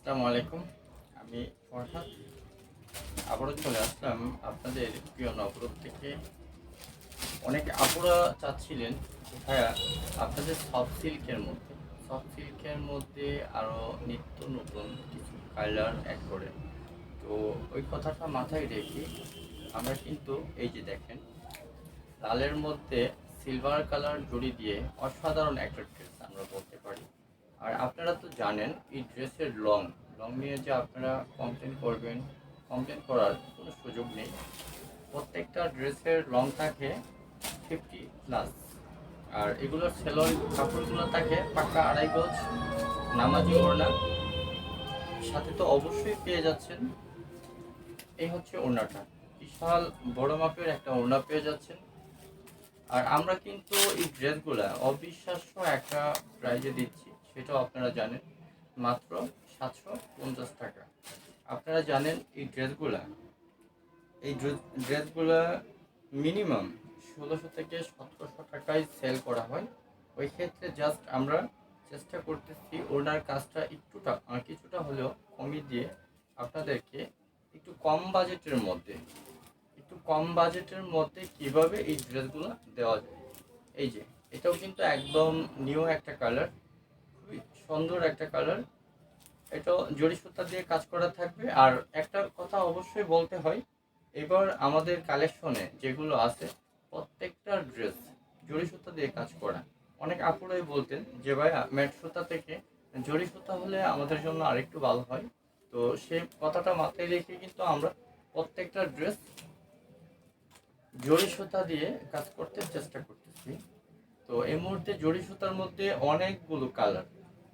আসসালামু আলাইকুম। আমি ফরহাদ আবারও চলে আসলাম আপনাদের প্রিয় নবরূপ থেকে। অনেক আপুরা চাচ্ছিলেন ভাইয়া আপনাদের সফট সিল্কের মধ্যে আরও নিত্য নতুন কিছু কালার অ্যাড করে। তো ওই কথাটা মাথায় রেখে আমরা কিন্তু এই যে দেখেন লালের মধ্যে সিলভার কালার জড়ি দিয়ে অসাধারণ একটা ড্রেস আমরা বলতে পারি। আর আপনারা তো জানেন এই ড্রেসের লং লং নিয়ে যে আপনারা কমপ্লেন করার কোনো সুযোগ নেই। প্রত্যেকটা ড্রেসের লং থাকে 50+। আর এগুলোর সেলোয়ার কাপড়গুলো থাকে পাক্কা 2.5 গজ নামাজি ওড়না। সাথে তো অবশ্যই পেয়ে যাচ্ছেন এই হচ্ছে ওড়নাটা, বিশাল বড় মাপের একটা ওড়না পেয়ে যাচ্ছেন। আর আমরা কিন্তু এই ড্রেসগুলা অবিশ্বাস্য একটা প্রাইজে দিচ্ছি, সেটাও আপনারা জানেন, মাত্র 750 টাকা। আপনারা জানেন এই ড্রেসগুলা মিনিমাম 1600 থেকে 1700 টাকায় সেল করা হয়। ওই ক্ষেত্রে জাস্ট আমরা চেষ্টা করতেছি ওনার কাজটা কিছুটা হলেও কমিয়ে দিয়ে আপনাদেরকে একটু কম বাজেটের মধ্যে কিভাবে এই ড্রেসগুলো দেওয়া যায়। এই যে এটাও কিন্তু একদম নিউ একটা কালার, খুবই সুন্দর একটা কালার। এটাও জড়ি সুতা দিয়ে কাজ করা থাকবে। আর একটা কথা অবশ্যই বলতে হয়, এবার আমাদের কালেকশনে যেগুলো আছে প্রত্যেকটা ড্রেস জড়ি সুতা দিয়ে কাজ করা। অনেক আপুরাই বলতেন যে ভাইয়া ম্যাট সুতা থেকে জড়ি সুতা হলে আমাদের জন্য আরেকটু ভালো হয়। তো সেই কথাটা মাথায় রেখে কিন্তু আমরা প্রত্যেকটা ড্রেস জড়ি সুতা দিয়ে কাজ করতে চেষ্টা করতেছি। তো এই মুহূর্তে জড়ি সুতার মধ্যে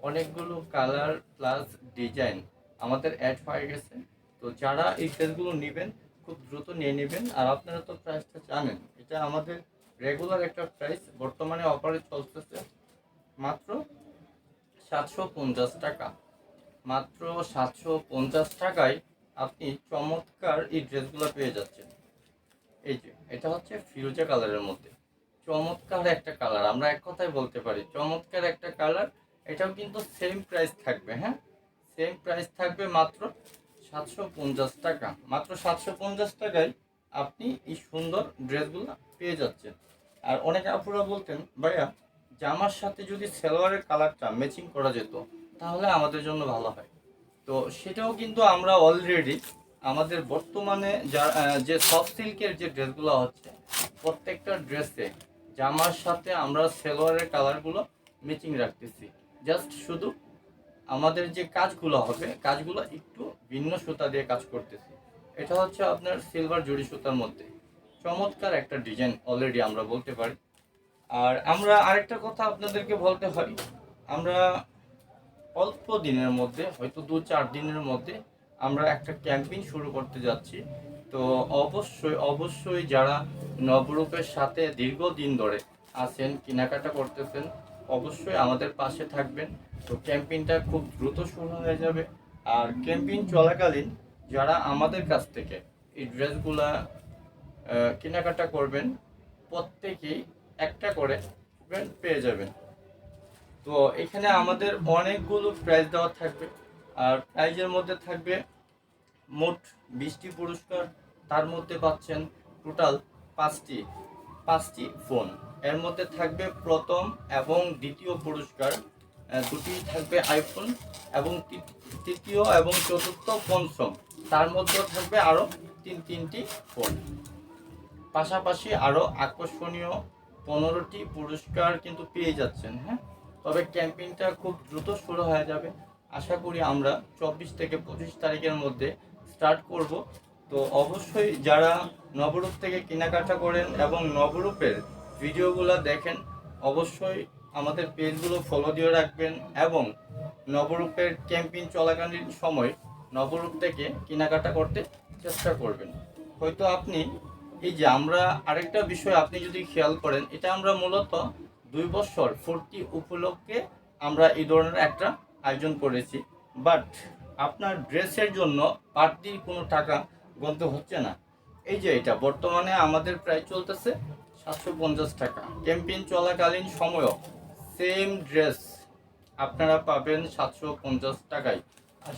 অনেকগুলো কালার প্লাস ডিজাইন আমাদের অ্যাড হয়ে গেছে। তো যারা এই ড্রেসগুলো নেবেন খুব দ্রুত নিয়ে নেবেন। আর আপনারা তো প্রাইসটা জানেন, এটা আমাদের রেগুলার একটা প্রাইস, বর্তমানে অফারে চলতেছে মাত্র 750 টাকা। মাত্র 750 টাকায় আপনি চমৎকার এই ড্রেসগুলো পেয়ে যাচ্ছেন। এই যে এটা হচ্ছে ফিরোজা কালারের মধ্যে চমৎকার একটা কালার, আমরা এক কথায় বলতে পারি চমৎকার একটা কালার। এটাও কিন্তু সেম প্রাইস থাকবে, হ্যাঁ সেম প্রাইস থাকবে, মাত্র 750 টাকা। মাত্র 750 টাকায় আপনি এই সুন্দর ড্রেসগুলো পেয়ে যাচ্ছেন। আর অনেকে আপুরা বলতেন ভাইয়া জামার সাথে যদি সালোয়ারের কালারটা ম্যাচিং করা যেত তাহলে আমাদের জন্য ভালো হয়। তো সেটাও কিন্তু আমরা অলরেডি আমাদের বর্তমানে যে সফট সিল্কের যে ড্রেসগুলো হচ্ছে প্রত্যেকটা ড্রেসে জামার সাথে আমরা সালোয়ারের কালারগুলো ম্যাচিং রাখতেছি। জাস্ট শুধু আমাদের যে কাজগুলো হবে কাজগুলো একটু ভিন্ন সুতা দিয়ে কাজ করতেছি। এটা হচ্ছে আপনার সিলভার জড়ি সুতার মধ্যে চমৎকার একটা ডিজাইন অলরেডি আমরা বলতে পারি। আর আমরা আরেকটা কথা আপনাদেরকে বলতে হয়, আমরা অল্প দিনের মধ্যে হয়তো 2-4 দিনের মধ্যে আমরা একটা ক্যাম্পেইন শুরু করতে যাচ্ছি। তো অবশ্যই যারা নবরূপের সাথে দীর্ঘদিন ধরে আছেন, কেনাকাটা করতেছেন, অবশ্যই আমাদের পাশে থাকবেন। তো ক্যাম্পেইনটা খুব দ্রুত শুরু হয়ে যাবে। আর ক্যাম্পেইন চলাকালীন যারা আমাদের কাছ থেকে এই ড্রেসগুলা কেনাকাটা করবেন প্রত্যেকেই একটা করে পেয়ে যাবেন। তো এখানে আমাদের অনেকগুলো প্রাইজ দেওয়া থাকবে। আর প্রাইজের মধ্যে থাকবে মোট 20টি পুরস্কার। তার মধ্যে পাচ্ছেন টোটাল পাঁচটি পাঁচটি ফোন। এর মধ্যে থাকবে প্রথম এবং দ্বিতীয় পুরস্কার দুটি থাকবে আইফোন, এবং তৃতীয় এবং চতুর্থ পঞ্চম তার মধ্যেও থাকবে আরও তিনটি ফোন। পাশাপাশি আরও আকর্ষণীয় 15টি পুরস্কার কিন্তু পেয়ে যাচ্ছেন, হ্যাঁ। তবে ক্যাম্পেইনটা খুব দ্রুত শুরু হয়ে যাবে। আশা করি আমরা 24 থেকে 25 তারিখের মধ্যে স্টার্ট করব। তো অবশ্যই যারা নবরূপ থেকে কেনাকাটা করেন এবং নবরূপের ভিডিওগুলো দেখেন অবশ্যই আমাদের পেজগুলো ফলো দিয়ে রাখবেন, এবং নবরূপের ক্যাম্পেইন চলাকালীন সময় নবরূপ থেকে কেনাকাটা করতে চেষ্টা করবেন। হয়তো আপনি এই যে আমরা আরেকটা বিষয় আপনি যদি খেয়াল করেন, এটা আমরা মূলত 2 বছর পূর্তি উপলক্ষে আমরা এই ধরনের একটা আয়োজন করেছি। বাট আপনার ড্রেসের জন্য বাড়তি কোনো টাকা গুনতে হচ্ছে না। এই যে এটা বর্তমানে আমাদের প্রায় চলতেছে 750 টাকা। ক্যাম্পেইন চলাকালীন সময়ও সেম ড্রেস আপনারা পাবেন 750 টাকায়। আর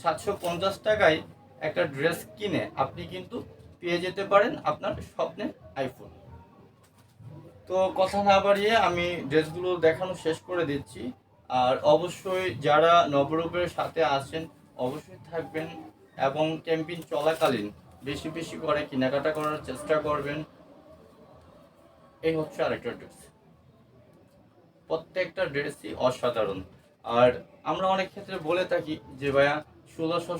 750 টাকায় একটা ড্রেস কিনে আপনি কিন্তু পেয়ে যেতে পারেন আপনার স্বপ্নের আইফোন। তো কথা না বাড়িয়ে আমি ড্রেসগুলো দেখানো শেষ করে দিচ্ছি। আর অবশ্যই যারা নবরূপের সাথে আছেন অবশ্যই থাকবেন এবং ক্যাম্পেইন চলাকালীন বেশি বেশি করে কেনাকাটা করার চেষ্টা করবেন। এই হচ্ছে আরেকটা ড্রেস, প্রত্যেকটা ড্রেসই অসাধারণ। আর আমরা অনেক ক্ষেত্রে বলে থাকি যে ভাইয়া 1600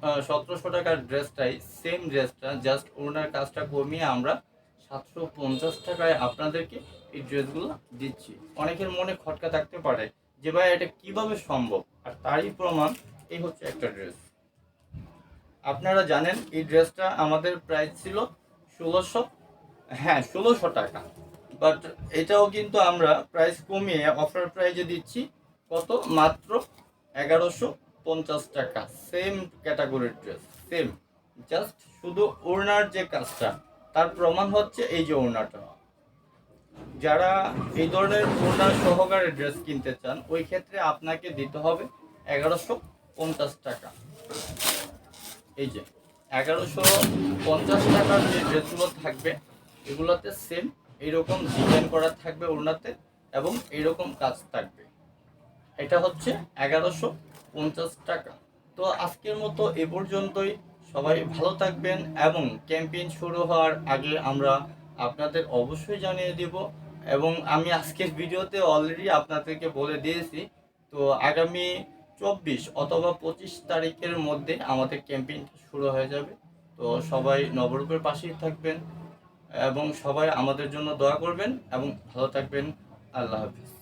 1700 টাকার ড্রেসটাই সেম ড্রেসটা জাস্ট ওনার কাজটা কমিয়ে আমরা 750 টাকায় আপনাদেরকে এই ড্রেসগুলো দিচ্ছি। অনেকের মনে খটকা থাকতে পারে যে ভাই এটা কিভাবে সম্ভব, আর তারই প্রমাণ এই হচ্ছে একটা ড্রেস। আপনারা জানেন এই ড্রেসটা আমাদের প্রাইস ছিল 1600, হ্যাঁ 1600 টাকা, বাট এটাও কিন্তু আমরা প্রাইস কমিয়ে অফার প্রাইজে দিচ্ছি কত, মাত্র 1150 টাকা। সেম ক্যাটাগরির ড্রেস, সেম, জাস্ট শুধু ওড়নার যে কাজটা তার প্রমাণ হচ্ছে এই যে ওড়নাটা। যারা এই ধরনের ওড়না সহকারে ড্রেস কিনতে চান ওই ক্ষেত্রে আপনাকে দিতে হবে 1150 টাকা। এই যে 1150 টাকার যে ড্রেসগুলো থাকবে এগুলোতে সেম এইরকম ডিজাইন করা থাকবে ওড়নাতে এবং এইরকম কাজ থাকবে। এটা হচ্ছে 1150 টাকা। তো আজকের মতো এ পর্যন্তই। সবাই ভালো থাকবেন এবং ক্যাম্পেইন শুরু হওয়ার আগে আমরা আপনাদের অবশ্যই জানিয়ে দেব। এবং আমি আজকের ভিডিওতে অলরেডি আপনাদেরকে বলে দিয়েছি, তো আগামী 24 অথবা 25 তারিখের মধ্যে আমাদের ক্যাম্পেইনটা শুরু হয়ে যাবে। তো সবাই নবরূপের পাশেই থাকবেন এবং সবাই আমাদের জন্য দোয়া করবেন এবং ভালো থাকবেন। আল্লাহ হাফিজ।